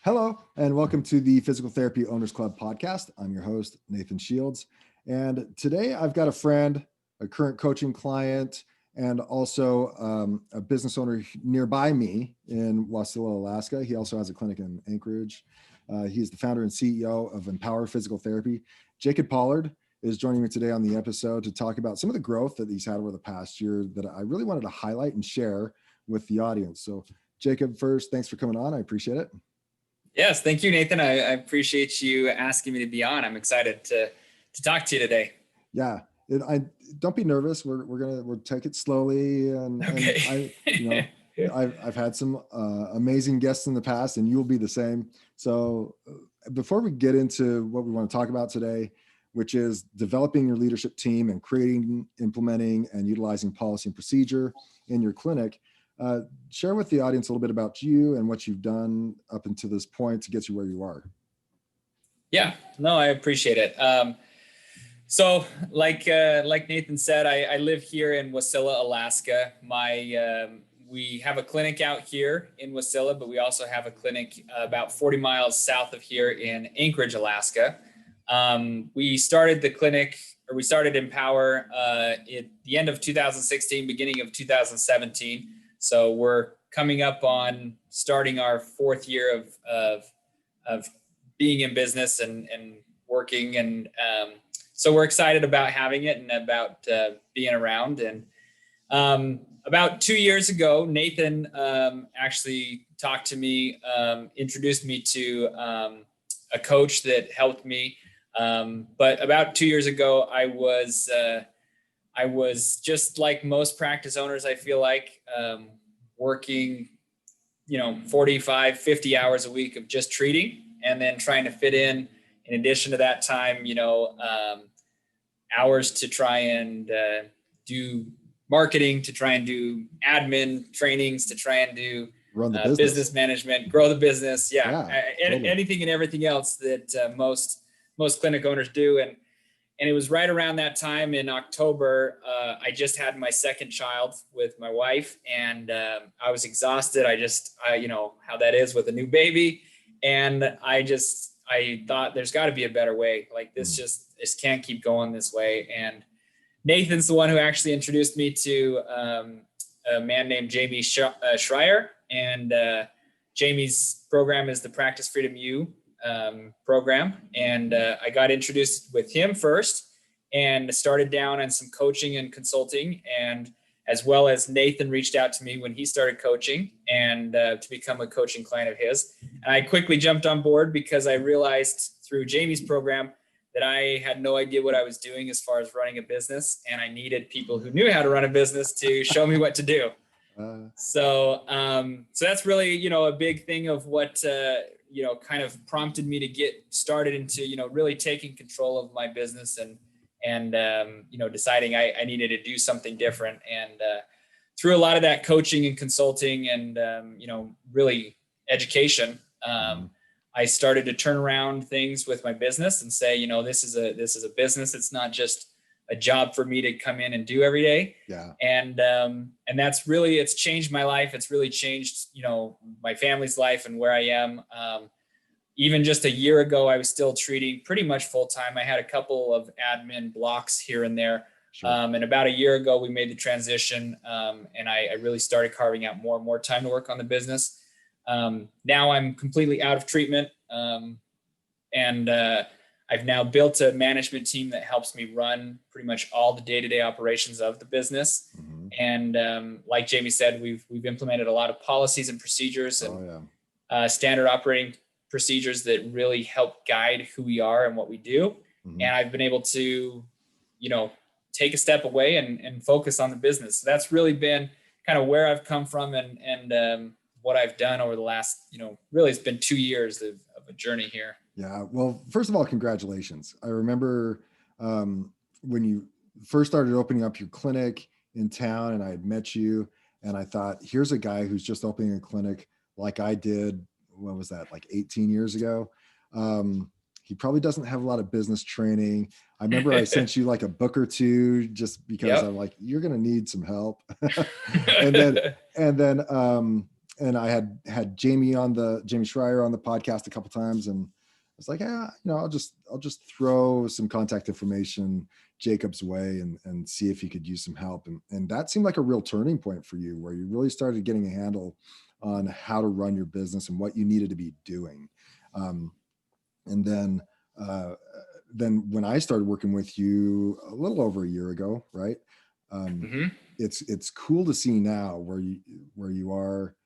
Hello, and welcome to the Physical Therapy Owners Club podcast. I'm your host, Nathan Shields. And today I've got a friend, a current coaching client, and also a business owner nearby me in Wasilla, Alaska. He also has a clinic in Anchorage. He's the founder and CEO of Empower Physical Therapy. Jacob Pollard is joining me today on the episode to talk about some of the growth that he's had over the past year that I really wanted to highlight and share with the audience. So, Jacob, first, thanks for coming on. I appreciate it. Yes, thank you, Nathan. I appreciate you asking me to be on. I'm excited to talk to you today. Yeah, I don't be nervous. We'll take it slowly, Okay. I've had some amazing guests in the past, and you'll be the same. So before we get into what we want to talk about today, which is developing your leadership team and creating, implementing, and utilizing policy and procedure in your clinic. Share with the audience a little bit about you and what you've done up until this point to get you where you are. Yeah, no, I appreciate it. So like Nathan said, I live here in Wasilla, Alaska. We have a clinic out here in Wasilla, but we also have a clinic about 40 miles south of here in Anchorage, Alaska. We started Empower at the end of 2016, beginning of 2017. So we're coming up on starting our fourth year of being in business and working. And so we're excited about having it and about being around. And about 2 years ago, Nathan actually talked to me, introduced me to a coach that helped me. But about 2 years ago, I was just like most practice owners, I feel like, working, 45, 50 hours a week of just treating, and then trying to fit in addition to that time, hours to try and do marketing, to try and do admin trainings, to try and do Run the business management, grow the business. Totally. Anything and everything else that most clinic owners do. And it was right around that time in October, I just had my second child with my wife, and I was exhausted. I how that is with a new baby. And I thought there's got to be a better way. Like this can't keep going this way. And Nathan's the one who actually introduced me to a man named Jamie Schreier. And Jamie's program is the Practice Freedom U program. And I got introduced with him first and started down on some coaching and consulting, and as well as Nathan reached out to me when he started coaching and to become a coaching client of his. And I quickly jumped on board because I realized through Jamie's program that I had no idea what I was doing as far as running a business, and I needed people who knew how to run a business to show me what to do. So that's really, a big thing of what, kind of prompted me to get started into, really taking control of my business and deciding I needed to do something different. And through a lot of that coaching and consulting and, really education, I started to turn around things with my business and say, this is a business. It's not just a job for me to come in and do every day. Yeah. And that's really, it's changed my life. It's really changed, my family's life and where I am. Even just a year ago, I was still treating pretty much full time. I had a couple of admin blocks here and there. Sure. And about a year ago, we made the transition. And I really started carving out more and more time to work on the business. Now I'm completely out of treatment. And I've now built a management team that helps me run pretty much all the day-to-day operations of the business. Mm-hmm. And like Jamie said, we've implemented a lot of policies and procedures and standard operating procedures that really help guide who we are and what we do. Mm-hmm. And I've been able to, take a step away and focus on the business. So that's really been kind of where I've come from and what I've done over the last, really it's been 2 years of a journey here. Yeah. Well, first of all, congratulations. I remember when you first started opening up your clinic in town, and I had met you, and I thought, here's a guy who's just opening a clinic like I did. What was that, like 18 years ago? He probably doesn't have a lot of business training. I remember I sent you like a book or two just because I'm like, you're going to need some help. and then and I had Jamie Schreier on the podcast a couple times, and I was like, yeah, I'll just throw some contact information Jacob's way and see if he could use some help. And that seemed like a real turning point for you, where you really started getting a handle on how to run your business and what you needed to be doing. And then when I started working with you a little over a year ago, right? It's cool to see now where you are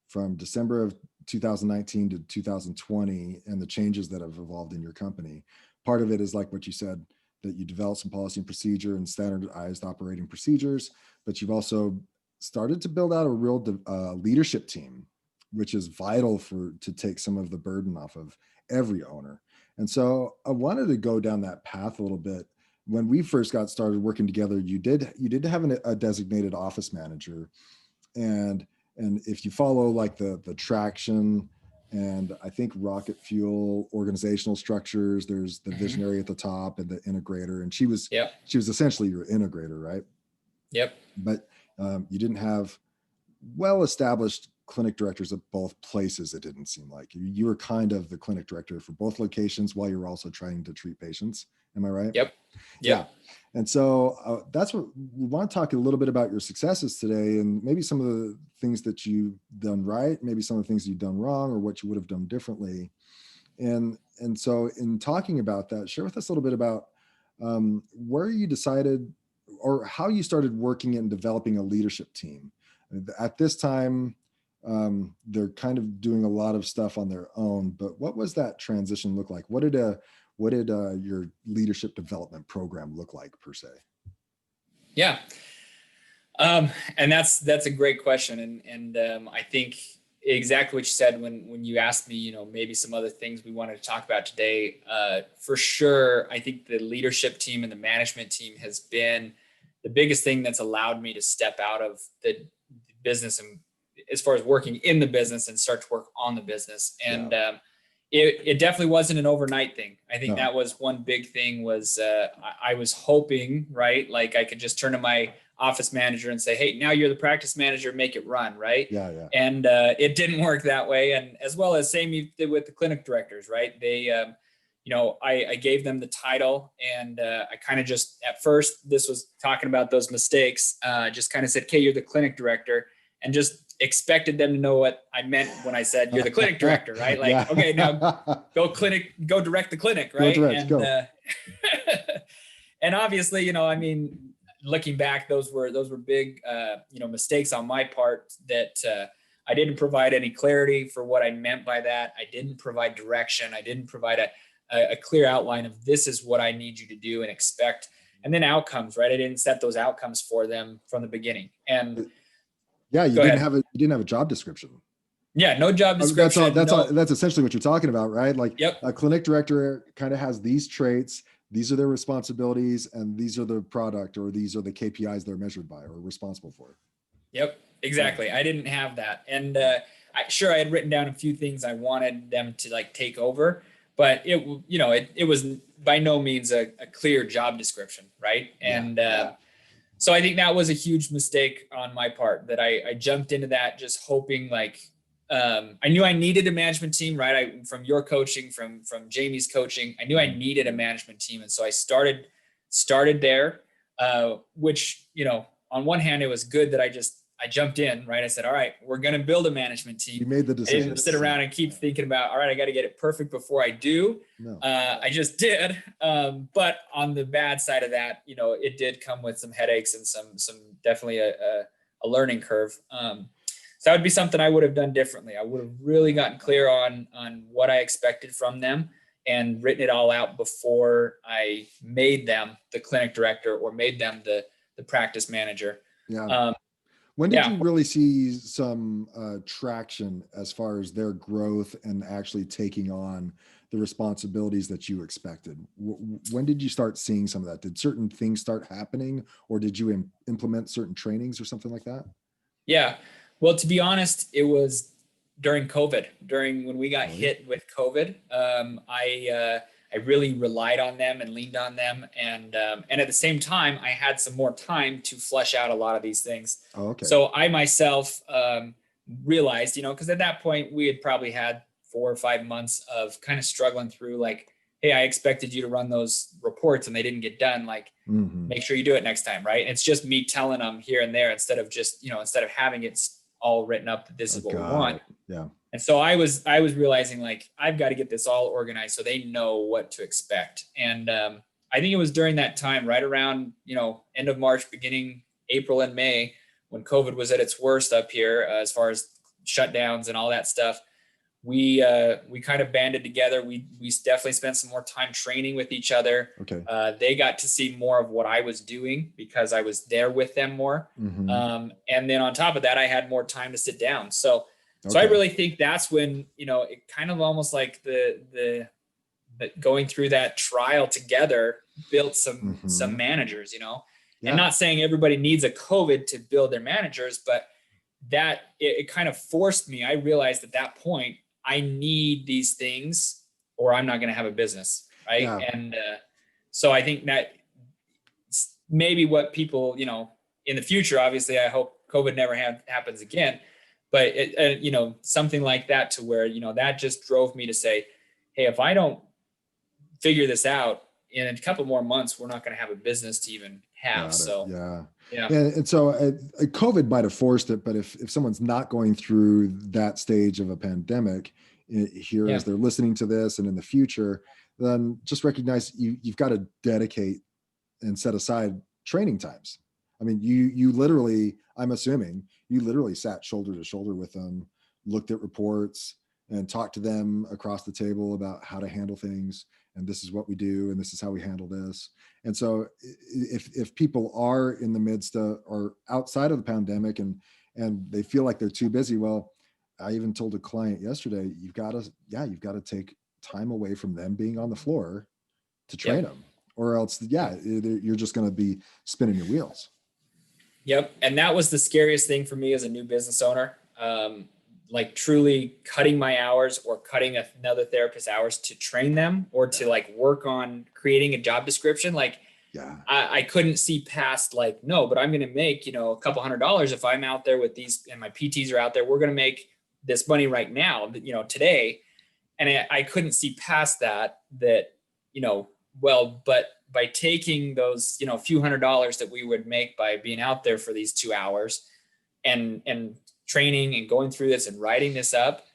from December of 2019 to 2020 and the changes that have evolved in your company. Part of it is like what you said, that you developed some policy and procedure and standardized operating procedures, but you've also started to build out a real leadership team, which is vital to take some of the burden off of every owner. And so I wanted to go down that path a little bit. When we first got started working together, you did have a designated office manager, and if you follow like the traction and I think rocket fuel organizational structures, there's the visionary at the top and the integrator, and she was essentially your integrator, right? Yep. But you didn't have well-established clinic directors at both places. It didn't seem like you were kind of the clinic director for both locations while you were also trying to treat patients. Am I right? Yep. Yeah. And so that's what we want to talk a little bit about, your successes today, and maybe some of the things that you've done right, maybe some of the things you've done wrong, or what you would have done differently. And so in talking about that, share with us a little bit about where you decided or how you started working and developing a leadership team. At this time, they're kind of doing a lot of stuff on their own, but what was that transition look like? What did your leadership development program look like per se? Yeah. And that's a great question. And I think exactly what you said when you asked me, maybe some other things we wanted to talk about today. For sure, I think the leadership team and the management team has been the biggest thing that's allowed me to step out of the business and as far as working in the business and start to work on the business. And it definitely wasn't an overnight thing. I think that was one big thing was I was hoping, right? Like I could just turn to my office manager and say, hey, now you're the practice manager, make it run, right? Yeah. And it didn't work that way. And as well as same you did with the clinic directors, right? They, I gave them the title and I kind of just, at first, this was talking about those mistakes, just kind of said, okay, you're the clinic director, and just expected them to know what I meant when I said you're the clinic director, right? Like, okay, now go direct the clinic, right? Go. And obviously, looking back, those were big, mistakes on my part that I didn't provide any clarity for what I meant by that. I didn't provide direction. I didn't provide a clear outline of this is what I need you to do and expect. And then outcomes, right? I didn't set those outcomes for them from the beginning. And you didn't have a job description. Yeah, no job description. That's essentially what you're talking about, right? Like a clinic director kind of has these traits. These are their responsibilities, and these are the product, or these are the KPIs they're measured by or responsible for. Yep, exactly. I didn't have that. And I had written down a few things I wanted them to like take over, but it was by no means a clear job description. Right. And so I think that was a huge mistake on my part, that I jumped into that just hoping I knew I needed a management team, right? From your coaching, from Jamie's coaching, I knew I needed a management team. And so I started there, which, on one hand, it was good that I jumped in, right? I said, all right, we're going to build a management team. You made the decision. I didn't sit around and keep thinking about, all right, I got to get it perfect before I do. No. I just did. But on the bad side of that, it did come with some headaches and some definitely a learning curve. So that would be something I would have done differently. I would have really gotten clear on what I expected from them and written it all out before I made them the clinic director or made them the practice manager. Yeah. When did you really see some traction as far as their growth and actually taking on the responsibilities that you expected? When did you start seeing some of that? Did certain things start happening, or did you implement certain trainings or something like that? Yeah. Well, to be honest, it was during COVID, when we got hit with COVID. I really relied on them and leaned on them. And at the same time, I had some more time to flesh out a lot of these things. Oh, okay. So I myself realized, because at that point we had probably had 4 or 5 months of kind of struggling through like, hey, I expected you to run those reports and they didn't get done. Like, make sure you do it next time, right? And it's just me telling them here and there instead of just, instead of having it all written up that this is what we want. Yeah. And so I was realizing like, I've got to get this all organized so they know what to expect. And I think it was during that time, right around, end of March, beginning April and May, when COVID was at its worst up here, as far as shutdowns and all that stuff. We kind of banded together. We definitely spent some more time training with each other. Okay. They got to see more of what I was doing because I was there with them more. And then on top of that, I had more time to sit down. So I really think that's when, it kind of almost like the going through that trial together built some managers, and not saying everybody needs a COVID to build their managers, but that it kind of forced me. I realized at that point, I need these things or I'm not going to have a business. Right. Yeah. And so I think that maybe what people, in the future, obviously, I hope COVID never happens again, but something like that to where, that just drove me to say, hey, if I don't figure this out in a couple more months, we're not going to have a business to even have. So, yeah. And so COVID might have forced it, but if someone's not going through that stage of a pandemic here as they're listening to this and in the future, then just recognize you've got to dedicate and set aside training times. I mean, you literally, I'm assuming you literally sat shoulder to shoulder with them, looked at reports and talked to them across the table about how to handle things. And this is what we do, and this is how we handle this. And so if people are in the midst of or outside of the pandemic and they feel like they're too busy, well, I even told a client yesterday, you've got to take time away from them being on the floor to train them, or else, you're just going to be spinning your wheels. Yep. And that was the scariest thing for me as a new business owner. Like truly cutting my hours or cutting another therapist's hours to train them or to like work on creating a job description. Like, I couldn't see past like, no, but I'm going to make, a couple $100 if I'm out there with these and my PTs are out there. We're going to make this money right now, today. And I couldn't see past that, but by taking those, few $100s that we would make by being out there for these 2 hours and training and going through this and writing this up,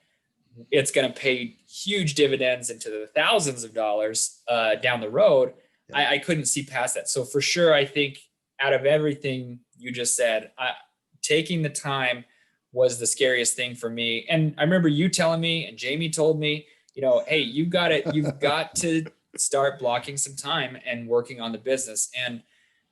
it's going to pay huge dividends into the thousands of dollars down the road. I couldn't see past that. So for sure, I think out of everything you just said, taking the time was the scariest thing for me. And I remember you telling me, and Jamie told me, hey, you've got to start blocking some time and working on the business. And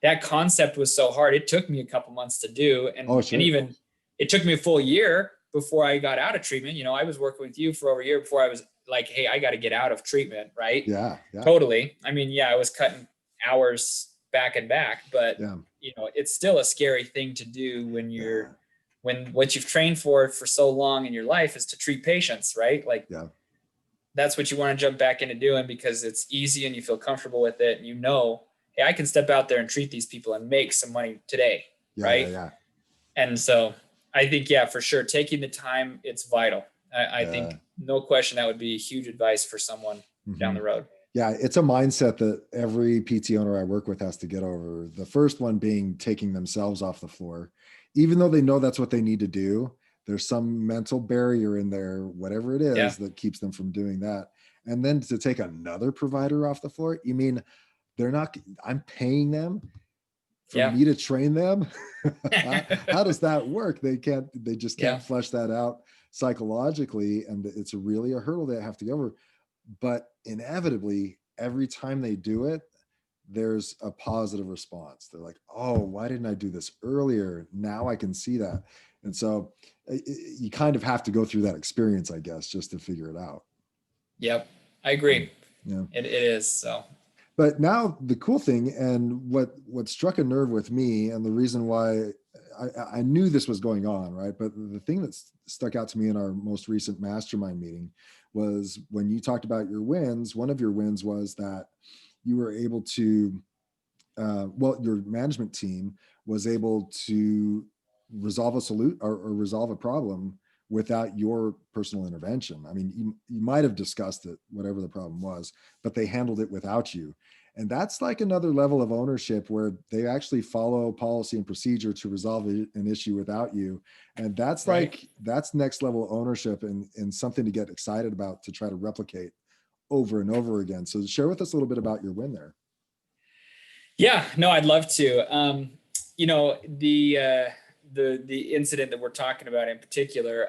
that concept was so hard. It took me a couple months to do. And, and even it took me a full year before I got out of treatment. I was working with you for over a year before I was like, hey, I got to get out of treatment. Right. Yeah. Totally. I mean, I was cutting hours back and back, but it's still a scary thing to do when what you've trained for so long in your life is to treat patients, right? Like that's what you want to jump back into doing because it's easy and you feel comfortable with it. And hey, I can step out there and treat these people and make some money today. Right. Yeah. And so I think, for sure, taking the time, it's vital. I think no question that would be huge advice for someone down the road. Yeah, it's a mindset that every PT owner I work with has to get over. The first one being taking themselves off the floor. Even though they know that's what they need to do, there's some mental barrier in there, whatever it is that keeps them from doing that. And then to take another provider off the floor, you mean I'm paying them for me to train them? How does that work? They just can't flesh that out psychologically. And it's really a hurdle they have to get over. But inevitably, every time they do it, there's a positive response. They're like, oh, why didn't I do this earlier? Now I can see that. And so you kind of have to go through that experience, I guess, just to figure it out. Yep. I agree. Yeah. It is. So. But now the cool thing and what struck a nerve with me and the reason why I knew this was going on, right? But the thing that stuck out to me in our most recent mastermind meeting was when you talked about your wins. One of your wins was that you were able to, your management team was able to resolve a resolve a problem without your personal intervention. I mean, you might have discussed it, whatever the problem was, but they handled it without you. And that's like another level of ownership where they actually follow policy and procedure to resolve an issue without you. And that's like, that's next level ownership and something to get excited about to try to replicate over and over again. So share with us a little bit about your win there. Yeah, no, I'd love to. You know, the incident that we're talking about in particular,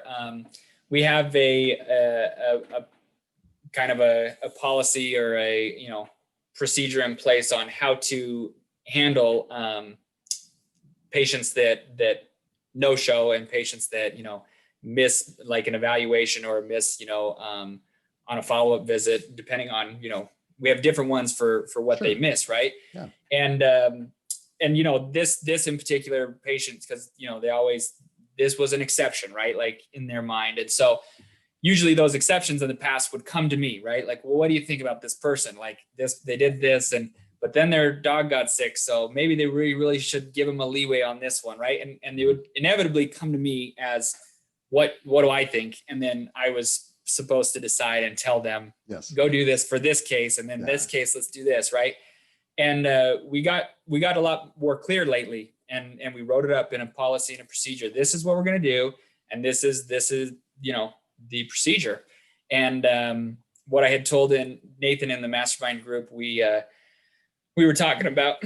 we have a kind of a policy or a, you know, procedure in place on how to handle patients that no show and patients that, you know, miss like an evaluation or miss, you know, on a follow-up visit, depending on, you know, we have different ones for what they miss. Right. Yeah. And, you know, this in particular patients, cause you know, this was an exception, right? Like in their mind. And so usually those exceptions in the past would come to me, right? Like, well, what do you think about this person? Like this, they did this, but then their dog got sick. So maybe they really should give them a leeway on this one. Right. And they would inevitably come to me as what do I think? And then I was supposed to decide and tell them, yes, go do this for this case. And then this case, let's do this. Right. And we got a lot more clear lately, and we wrote it up in a policy and a procedure. This is what we're going to do. And this is, you know, the procedure. And what I had told Nathan in the mastermind group, we were talking about,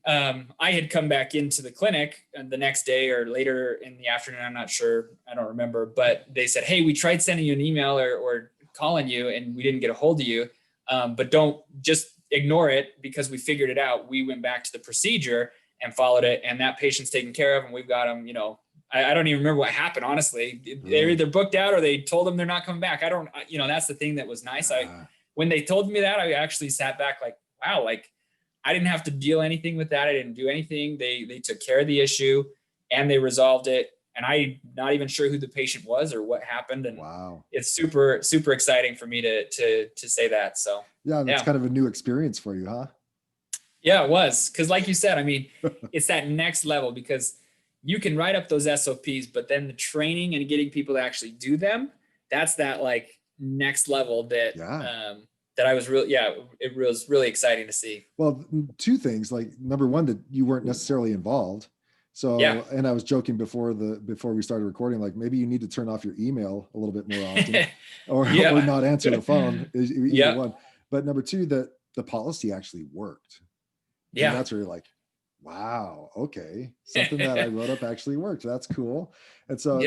I had come back into the clinic the next day or later in the afternoon. I'm not sure. I don't remember, but they said, hey, we tried sending you an email or calling you and we didn't get a hold of you. But don't just ignore it because we figured it out. We went back to the procedure and followed it, and that patient's taken care of. And we've got them, you know, I don't even remember what happened. Honestly, they're either booked out or they told them they're not coming back. You know, that's the thing that was nice. When they told me that, I actually sat back like, wow, like I didn't have to deal anything with that. I didn't do anything. They took care of the issue and they resolved it. And I'm not even sure who the patient was or what happened. And wow, it's super, super exciting for me to say that. So yeah, that's kind of a new experience for you, huh? Yeah, it was. Cause like you said, I mean, it's that next level because you can write up those SOPs, but then the training and getting people to actually do them, that's that like next level that, that I was really, it was really exciting to see. Well, two things, like number one, that you weren't necessarily involved. So, and I was joking before we started recording, like maybe you need to turn off your email a little bit more often or not answer the phone, either one. But number two, that the policy actually worked. Yeah. And that's where you're like, wow, okay. Something that I wrote up actually worked. That's cool. And so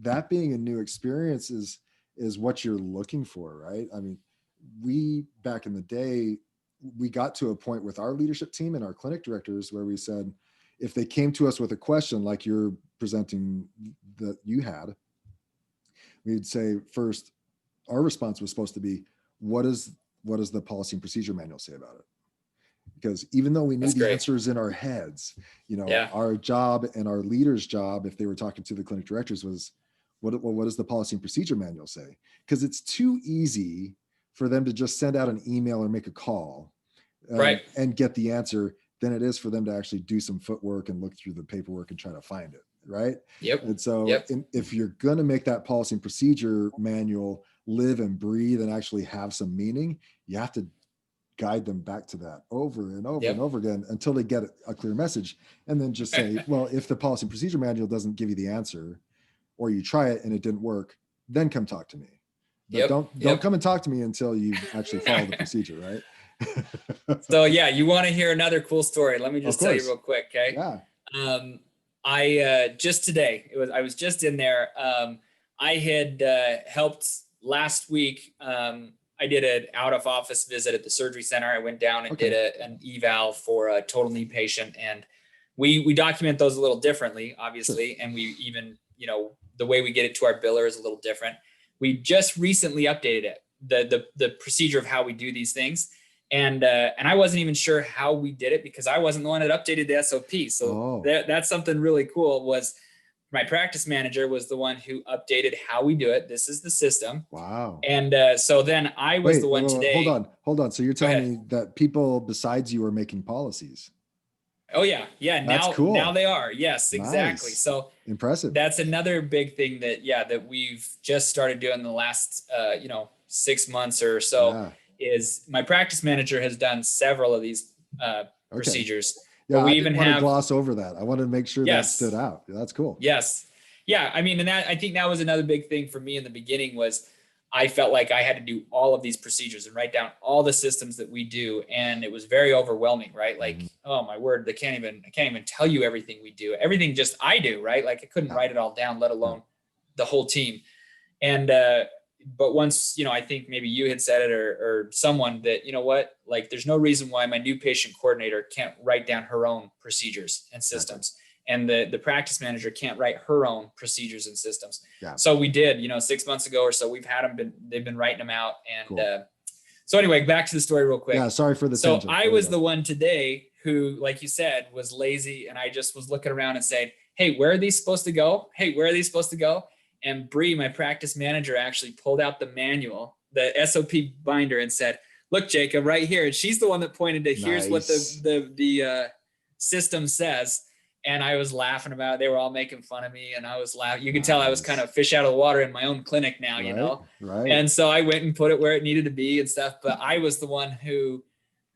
that being a new experience is what you're looking for, right? I mean, we, back in the day, we got to a point with our leadership team and our clinic directors where we said, if they came to us with a question like you're presenting that you had, we'd say first, our response was supposed to be, what does the policy and procedure manual say about it? Because even though we knew the answers in our heads, you know, our job and our leader's job, if they were talking to the clinic directors, was what does the policy and procedure manual say? Because it's too easy for them to just send out an email or make a call and get the answer than it is for them to actually do some footwork and look through the paperwork and try to find it. Right. Yep. And so if you're going to make that policy and procedure manual live and breathe and actually have some meaning, you have to guide them back to that over and over and over again until they get a clear message. And then just say, well, if the policy and procedure manual doesn't give you the answer or you try it and it didn't work, then come talk to me. But don't come and talk to me until you actually follow the procedure, right? So you want to hear another cool story? Let me just tell you real quick. Okay. Yeah. I just today, I was just in there. I had helped last week. I did an out of office visit at the surgery center. I went down and did an eval for a total knee patient. And we document those a little differently, obviously. Sure. And we even, you know, the way we get it to our biller is a little different. We just recently updated it, the procedure of how we do these things. And I wasn't even sure how we did it because I wasn't the one that updated the SOP. So that's something really cool. Was my practice manager was the one who updated how we do it. This is the system. Wow. And so then I was the one today. Hold on. So you're telling me that people besides you are making policies? Oh yeah. Yeah. That's Now, cool. now they are. Yes, exactly. Nice. So Impressive. that's another big thing that we've just started doing the last, 6 months or so Yeah. is my practice manager has done several of these Okay. procedures Yeah. where I we didn't even want to have, gloss over that. I wanted to make sure that stood yes, out. That's cool. yes. Yeah. I mean, and that, I think that was another big thing for me in the beginning was I felt like I had to do all of these procedures and write down all the systems that we do. And it was very overwhelming, right? Like, Mhm. oh my word, I can't even tell you everything we do. Everything just I do, right? Like I couldn't Yeah. write it all down, let Yeah. alone the whole team. And but once, I think maybe you had said it or someone that, you know what, like there's no reason why my new patient coordinator can't write down her own procedures and Exactly. systems. And the practice manager can't write her own procedures and systems. Yeah. So we did, 6 months ago or so, they've been writing them out. And Cool. so anyway, back to the story real quick. Yeah. Sorry for the So tangent. I There was you the go. one today who, like you said, was lazy. And I just was looking around and saying, hey, where are these supposed to go? Hey, where are these supposed to go? And Bree, my practice manager, actually pulled out the manual, the SOP binder, and said, look, Jacob, right here. And she's the one that pointed to here's what Nice. the system says. And I was laughing about it. They were all making fun of me. And I was laughing. You could tell I was kind Nice. of fish out of the water in my own clinic now, Right. Right. And so I went and put it where it needed to be and stuff. But I was the one who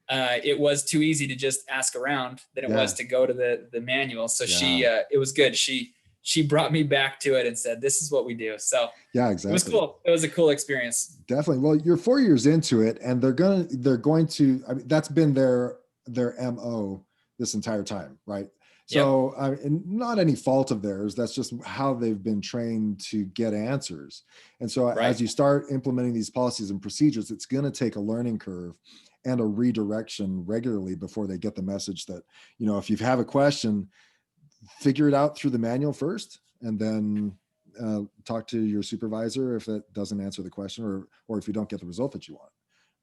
it was too easy to just ask around than it was Yeah. to go to the manual. So she Yeah. it was good. She brought me back to it and said, this is what we do. So Yeah. it was Exactly. cool. It was a cool experience. Definitely. Well, you're 4 years into it, and they're going to. I mean, that's been their MO this entire time, right? Yep. So, and not any fault of theirs. That's just how they've been trained to get answers. And so, Right. as you start implementing these policies and procedures, it's going to take a learning curve and a redirection regularly before they get the message that, if you have a question, figure it out through the manual first, and then talk to your supervisor if it doesn't answer the question, or if you don't get the result that you want.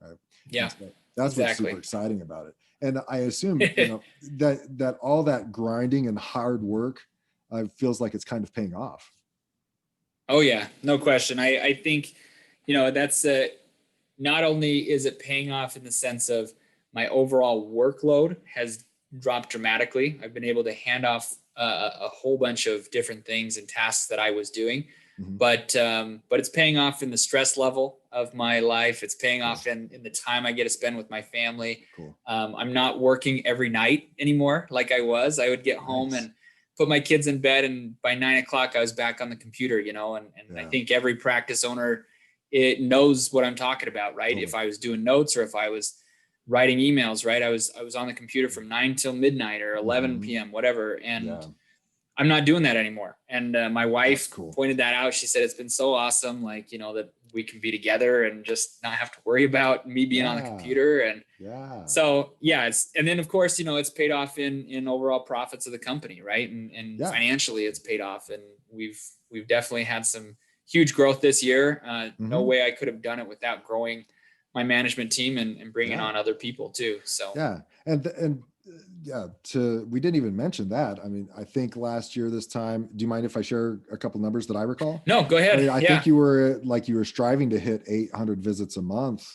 Right? Yeah. So that's what's Exactly. super exciting about it. And I assume that all that grinding and hard work feels like it's kind of paying off. Oh yeah, no question. I think, that's not only is it paying off in the sense of my overall workload has dropped dramatically. I've been able to hand off a whole bunch of different things and tasks that I was doing, Mhm. but it's paying off in the stress level of my life. It's paying off in the time I get to spend with my family. Cool. I'm not working every night anymore like I was. I would get home Nice. and put my kids in bed, and by 9 o'clock I was back on the computer, and I think every practice owner, it knows what I'm talking about, right? Totally. If I was doing notes or if I was writing emails, right? I was on the computer from 9 till midnight or 11 Mhm. p.m., whatever. And Yeah. I'm not doing that anymore. And my wife cool. pointed that out. She said, it's been so awesome. Like, that we can be together and just not have to worry about me being on the computer. And Yeah. so, yeah, and then of course, it's paid off in overall profits of the company, right? And Yeah. financially it's paid off. And we've definitely had some huge growth this year. No Mhm. way I could have done it without growing my management team and bringing Yeah. on other people too. So Yeah. And yeah, we didn't even mention that. I mean, I think last year this time, do you mind if I share a couple numbers that I recall? no, go I ahead. mean, I Yeah. think you were striving to hit 800 visits a month,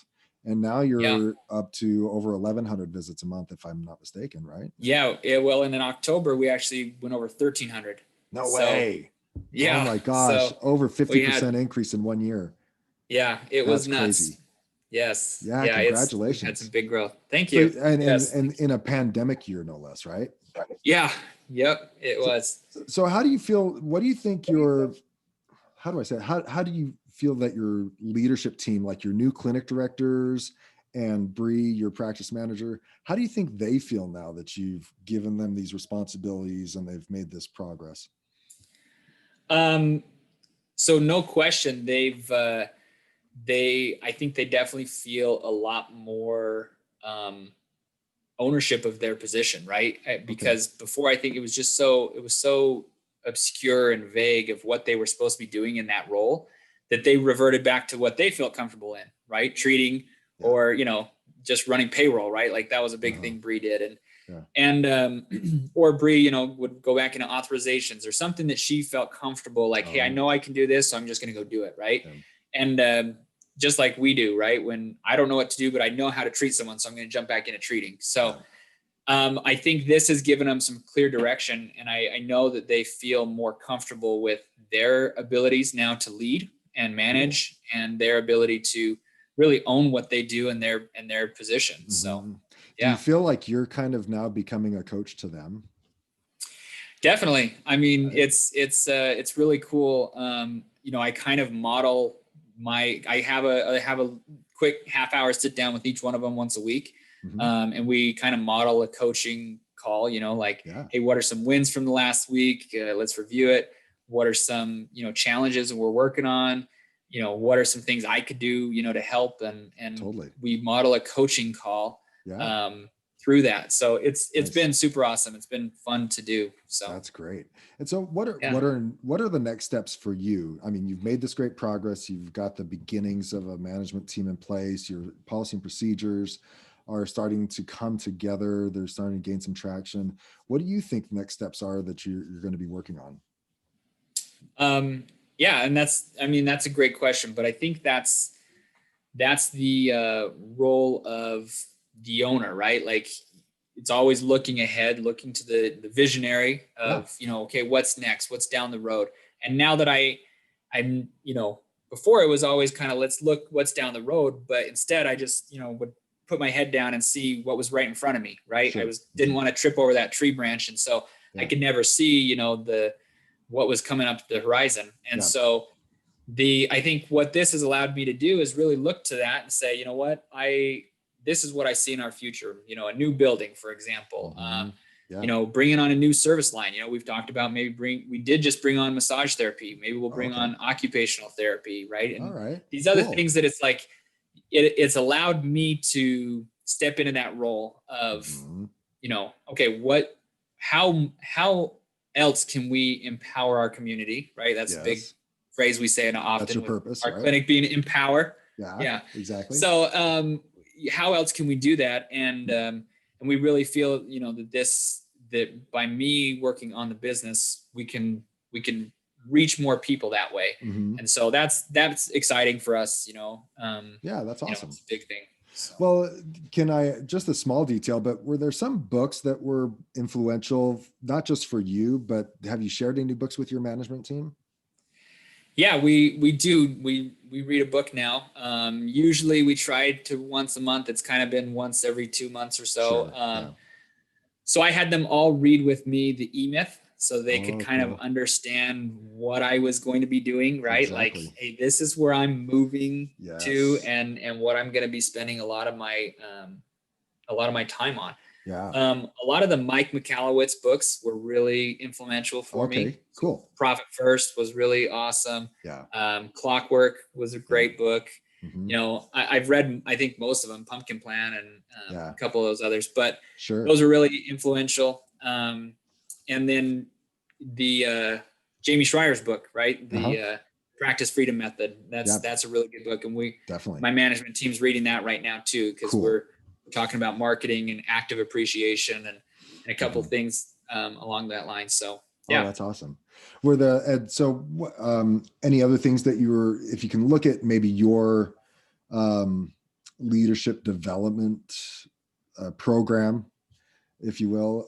and now Yeah. you're up to over 1100 visits a month, if I'm not mistaken, right? Yeah. Well, and in October, we actually went over 1,300. No So, way. yeah. Oh my gosh. So Over 50% had, increase in 1 year. yeah, it That's was nuts. crazy. Yes. Yeah. Yeah. We've had some Congratulations. big growth. Thank So, you. and Yes. in a pandemic year, no less, right? Yeah. Yep. It was. So how do you feel? What do you think how do I say it? How do you feel that your leadership team, like your new clinic directors and Bree, your practice manager, how do you think they feel now that you've given them these responsibilities and they've made this progress? So no question, I think they definitely feel a lot more ownership of their position, right? Because before, I think it was so obscure and vague of what they were supposed to be doing in that role that they reverted back to what they felt comfortable in, right? Treating or just running payroll, right? Like that was a big thing Bree did, or Bree, would go back into authorizations or something that she felt comfortable, like, hey, I know I can do this, so I'm just going to go do it, right? And just like we do, right? When I don't know what to do, but I know how to treat someone, so I'm going to jump back into treating. So I think this has given them some clear direction, and I know that they feel more comfortable with their abilities now to lead and manage, and their ability to really own what they do in their positions. So, Do you yeah, feel like you're kind of now becoming a coach to them? definitely. I mean, it's really cool. I kind of model I have a quick half hour sit down with each one of them once a week. And we kind of model a coaching call, like, hey, what are some wins from the last week? Let's review it. What are some, challenges that we're working on? What are some things I could do, to help? And Totally. we model a coaching call through that. So it's Nice. been super awesome. It's been fun to do. So that's great. And so what are the next steps for you? I mean, you've made this great progress. You've got the beginnings of a management team in place. Your policy and procedures are starting to come together. They're starting to gain some traction. What do you think the next steps are that you're going to be working on? And that's a great question, but I think that's the role of the owner, right? Like, it's always looking ahead, looking to the visionary of, okay, what's next, what's down the road. And now that I'm, before it was always kind of, let's look what's down the road, but instead I just, would put my head down and see what was right in front of me. Right. Sure. Didn't want to trip over that tree branch. And so I could never see, what was coming up the horizon. And so I think what this has allowed me to do is really look to that and say, this is what I see in our future, a new building, for example, bringing on a new service line. We've talked about we did just bring on massage therapy. Maybe we'll bring on occupational therapy. Right. And these other things that it's like, it's allowed me to step into that role of, okay, how else can we empower our community? Right. That's a big phrase we say often. That's your purpose, our clinic being empower. Yeah, exactly. So, how else can we do that? And we really feel, that by me working on the business, we can reach more people that way. And so that's exciting for us, that's awesome. It's a big thing. So. Well, just a small detail, but were there some books that were influential, not just for you, but have you shared any books with your management team? Yeah, we do. We read a book now. Usually we try to once a month. It's kind of been once every 2 months or so. Sure, So I had them all read with me the E-Myth, so they could kind of understand what I was going to be doing, right? Exactly. Like, hey, this is where I'm moving to, and what I'm going to be spending a lot of my time on. Yeah. A lot of the Mike Michalowicz books were really influential for me. Cool. Profit First was really awesome. Yeah. Clockwork was a great book. I've read, I think, most of them, Pumpkin Plan and a couple of those others, but those are really influential. And then the Jamie Schreier's book, right? The Practice Freedom Method. That's a really good book. And my management team's reading that right now too, because we're talking about marketing and active appreciation and a couple of things along that line. So that's awesome. Any other things that if you can look at maybe your leadership development program, if you will,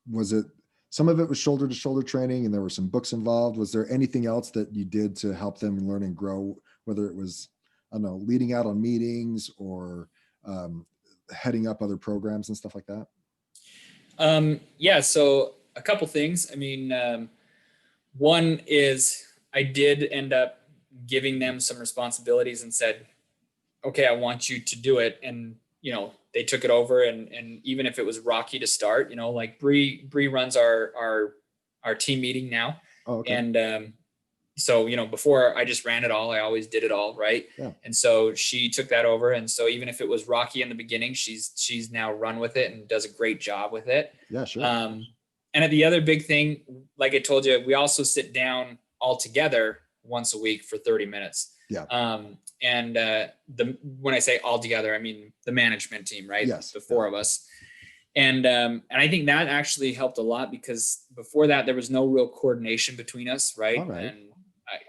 was it, some of it was shoulder to shoulder training and there were some books involved. Was there anything else that you did to help them learn and grow, whether it was, I don't know, leading out on meetings or heading up other programs and stuff like that? So a couple things. I mean, one is I did end up giving them some responsibilities and said, okay, I want you to do it. And, they took it over, and even if it was rocky to start, like Bree runs our team meeting now. Oh, okay. And, so, before I just ran it all, I always did it all. Right. Yeah. And so she took that over. And so even if it was rocky in the beginning, she's now run with it and does a great job with it. Yeah, sure. And the other big thing, like I told you, we also sit down all together once a week for 30 minutes. Yeah. When I say all together, I mean the management team, right? Yes. The four of us. And I think that actually helped a lot, because before that there was no real coordination between us. Right. And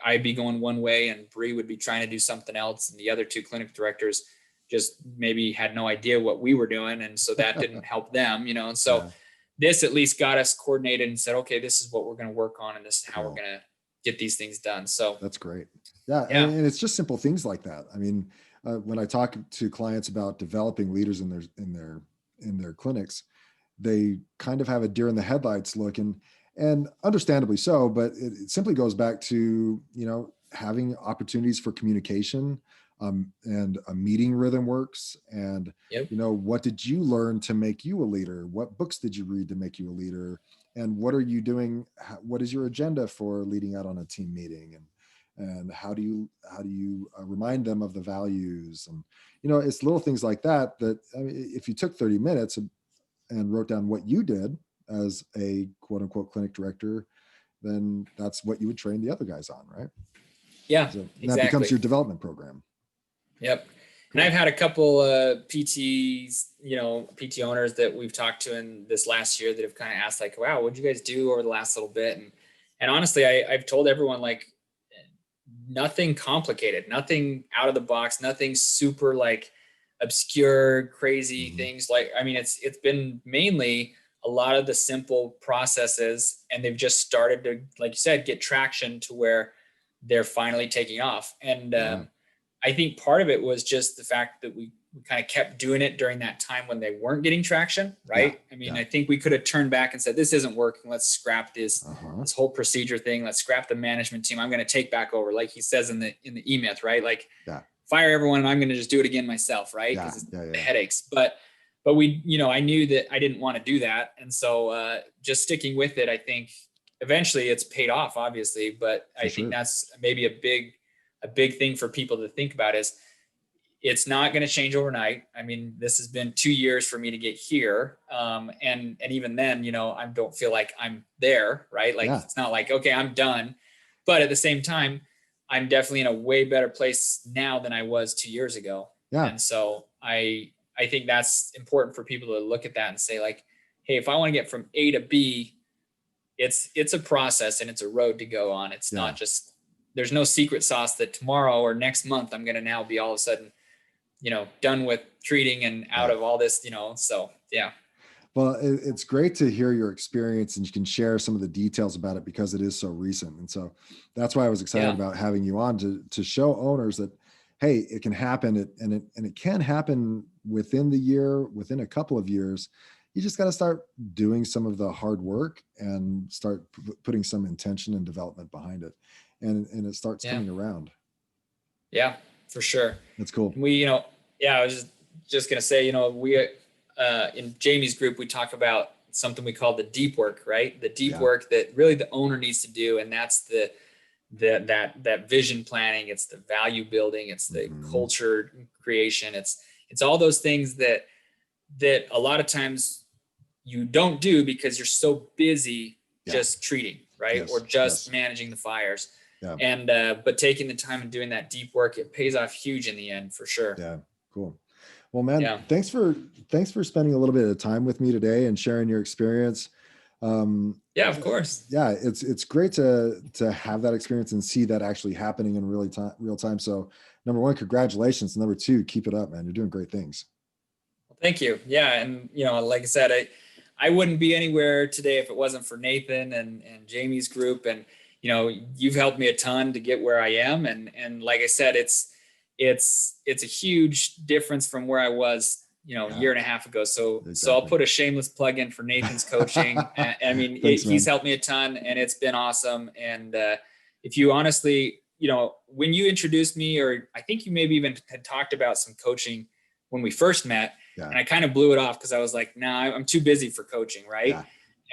I'd be going one way and Bree would be trying to do something else. And the other two clinic directors just maybe had no idea what we were doing. And so that didn't help them, and so Yeah. this at least got us coordinated and said, okay, this is what we're going to work on. And this is how we're Cool. going to get these things done. So That's great. Yeah. yeah. And it's just simple things like that. I mean, when I talk to clients about developing leaders in their clinics, they kind of have a deer in the headlights look, and understandably so, but it simply goes back to, having opportunities for communication, and a meeting rhythm works. And, Yep. What did you learn to make you a leader? What books did you read to make you a leader? And what are you doing? What is your agenda for leading out on a team meeting? And how do you remind them of the values? And, it's little things like that, I mean, if you took 30 minutes and wrote down what you did as a quote unquote clinic director, then that's what you would train the other guys on, right? Yeah, So exactly. that becomes your development program. Yep. Cool. And I've had a couple PTs, PT owners that we've talked to in this last year that have kind of asked like, wow, what'd you guys do over the last little bit? And honestly, I've told everyone like nothing complicated, nothing out of the box, nothing super like obscure, crazy things. Like, I mean, it's been mainly a lot of the simple processes, and they've just started to, like you said, get traction to where they're finally taking off. And I think part of it was just the fact that we kind of kept doing it during that time when they weren't getting traction, right? I mean, I think we could have turned back and said, this isn't working. Let's scrap this whole procedure thing. Let's scrap the management team. I'm going to take back over. Like he says in the E-Myth, right? Like fire everyone and I'm going to just do it again myself. Right. Because the headaches, but we, I knew that I didn't want to do that. And so just sticking with it, I think eventually it's paid off, obviously, but I think that's maybe a big thing for people to think about is it's not going to change overnight. I mean, this has been 2 years for me to get here. And even then, I don't feel like I'm there, right? Like, it's not like, okay, I'm done. But at the same time, I'm definitely in a way better place now than I was 2 years ago. Yeah. And so I think that's important for people to look at that and say like, hey, if I want to get from A to B, it's a process and it's a road to go on. It's not just, there's no secret sauce that tomorrow or next month I'm going to now be all of a sudden, done with treating and out of all this, so yeah. Well, it's great to hear your experience and you can share some of the details about it because it is so recent. And so that's why I was excited about having you on to show owners that, hey, it can happen. And it can happen within the year, within a couple of years. You just got to start doing some of the hard work and start putting some intention and development behind it. And it starts coming around. Yeah, for sure. That's cool. We, I was just going to say, we, in Jamie's group, we talk about something we call the deep work, right? The deep work that really the owner needs to do. And that's that vision planning. It's the value building. It's the culture creation. It's all those things that a lot of times you don't do because you're so busy just treating, right? Or just managing the fires. Yeah. And, but taking the time and doing that deep work, it pays off huge in the end for sure. Yeah. Cool. Well, man, thanks for spending a little bit of time with me today and sharing your experience. Yeah, of course. Yeah. It's great to have that experience and see that actually happening in real time. So number one, congratulations. Number two, keep it up, man. You're doing great things. Well, thank you. Yeah. And, like I said, I wouldn't be anywhere today if it wasn't for Nathan and Jamie's group. And, you've helped me a ton to get where I am. And like I said, it's a huge difference from where I was, a year and a half ago. So I'll put a shameless plug in for Nathan's coaching. I mean, Thanks, he's helped me a ton and it's been awesome. And if you honestly, when you introduced me, or I think you maybe even had talked about some coaching when we first met, and I kind of blew it off because I was like, nah, I'm too busy for coaching. Right. Yeah.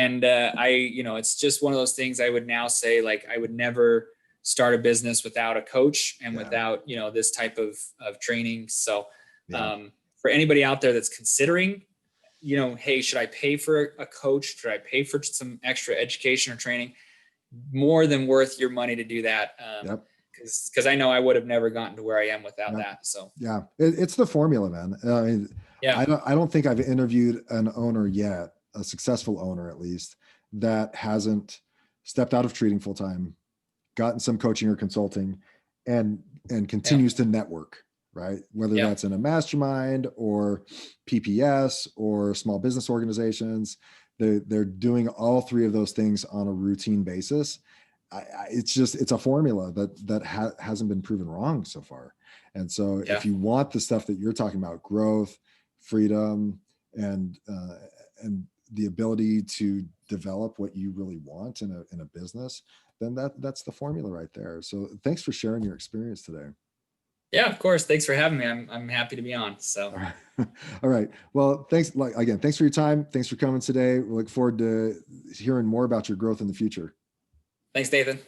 And it's just one of those things I would now say, like, I would never start a business without a coach and without, this type of training. So for anybody out there that's considering, hey, should I pay for a coach? Should I pay for some extra education or training? More than worth your money to do that. Because I know I would have never gotten to where I am without that. So it's the formula, man. I mean, I don't think I've interviewed an owner yet, a successful owner at least, that hasn't stepped out of treating full time, gotten some coaching or consulting, and continues to network, right? Whether Yeah. that's in a mastermind or PPS or small business organizations, they're doing all three of those things on a routine basis. It's a formula that hasn't been proven wrong so far. And so Yeah. if you want the stuff that you're talking about, growth, freedom, and the ability to develop what you really want in a business, then that's the formula right there. So thanks for sharing your experience today. Yeah, of course. Thanks for having me. I'm happy to be on. So All right. All right. Well, thanks. Like again, thanks for your time. Thanks for coming today. We look forward to hearing more about your growth in the future. thanks, Nathan.